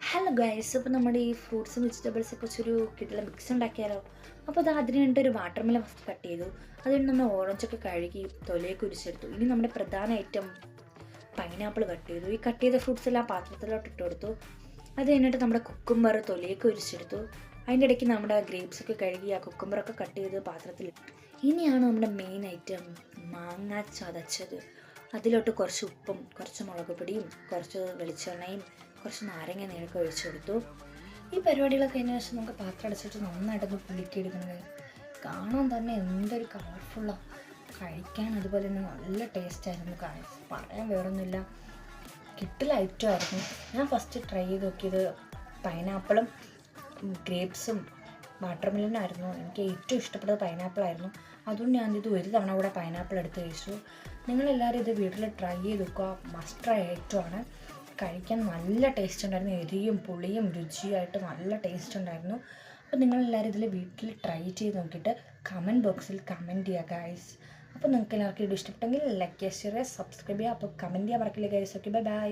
Hello guys, അപ്പോൾ നമ്മുടെ ഈ ഫ്രൂട്ട്സും വെജിറ്റബിൾസൊക്കെ വെച്ചൊരു കിട്ടുള്ള മിക്സ് ഉണ്ടാക്കിയാലോ. അപ്പോൾ അത് അതിന് വേണ്ടി ഒരു വാട്ടർമെലൺ ഫസ്റ്റ് കട്ട് ചെയ്തു. അതിന് നമ്മൾ ഓറഞ്ചൊക്കെ കഴുകി തൊലിയൊക്കെ ഉരിച്ചെടുത്തു. ഇനി നമ്മുടെ പ്രധാന ഐറ്റം പൈനാപ്പിൾ കട്ട് ചെയ്തു. ഈ കട്ട് ചെയ്ത ഫ്രൂട്ട്സ് എല്ലാം പാത്രത്തിലോട്ട് ഇട്ട് കൊടുത്തു. അത് കഴിഞ്ഞിട്ട് നമ്മുടെ കുക്കുംബർ തൊലിയൊക്കെ ഉരിച്ചെടുത്തു. അതിൻ്റെ ഇടയ്ക്ക് നമ്മുടെ ഗ്രേപ്സൊക്കെ കഴുകി ആ കുക്കുംബറൊക്കെ കട്ട് ചെയ്ത് പാത്രത്തിലിട്ടു. ഇനിയാണ് നമ്മുടെ മെയിൻ ഐറ്റം മാങ്ങ ചതച്ചത്. അതിലോട്ട് കുറച്ച് ഉപ്പും കുറച്ച് മുളക് പൊടിയും കുറച്ച് വെളിച്ചെണ്ണയും കുറച്ച് നാരങ്ങ നീരൊക്കെ ഒഴിച്ചു കൊടുത്തു. ഈ പരിപാടികളൊക്കെ കഴിഞ്ഞ ശേഷം നമുക്ക് പാത്രം അടച്ചിട്ട് നന്നായിട്ടൊന്ന് പുളിക്കിയെടുക്കുന്നത്. കാണാൻ തന്നെ എന്തൊരു കളർഫുള്ളാണ്, കഴിക്കാൻ അതുപോലെ തന്നെ നല്ല ടേസ്റ്റായിരുന്നു. പറയാൻ വേറൊന്നുമില്ല, കിട്ടൽ ഐറ്റമായിരുന്നു. ഞാൻ ഫസ്റ്റ് ട്രൈ ചെയ്ത് നോക്കിയത് പൈനാപ്പിളും ഗ്രേപ്സും വാട്ടർമെലനായിരുന്നു. എനിക്ക് ഏറ്റവും ഇഷ്ടപ്പെട്ടത് പൈനാപ്പിളായിരുന്നു. അതുകൊണ്ട് ഞാനിത് ഒരു തവണ കൂടെ പൈനാപ്പിൾ എടുത്ത് കഴിച്ചു. നിങ്ങളെല്ലാവരും ഇത് വീട്ടിൽ ട്രൈ ചെയ്ത് നോക്കുക. മസ്റ്റ് ട്രൈ ഐറ്റമാണ്. കഴിക്കാൻ നല്ല ടേസ്റ്റ് ഉണ്ടായിരുന്നു. എരിയും പുളിയും രുചിയായിട്ട് നല്ല ടേസ്റ്റ് ഉണ്ടായിരുന്നു. അപ്പോൾ നിങ്ങളെല്ലാവരും ഇതിൽ വീട്ടിൽ ട്രൈ ചെയ്ത് നോക്കിയിട്ട് കമൻറ്റ് ബോക്സിൽ കമൻറ്റ് ചെയ്യുക ഗൈസ്. അപ്പോൾ നിങ്ങൾക്ക് എല്ലാവർക്കും ഇത് ഇഷ്ടപ്പെട്ടെങ്കിൽ ലൈക്ക് ചെയ്യുക, ഷെയർ ചെയ്യുക, സബ്സ്ക്രൈബ് ചെയ്യുക. അപ്പോൾ കമൻറ്റ് ചെയ്യാൻ മറക്കില്ല ഗൈസ്. Okay, bye bye.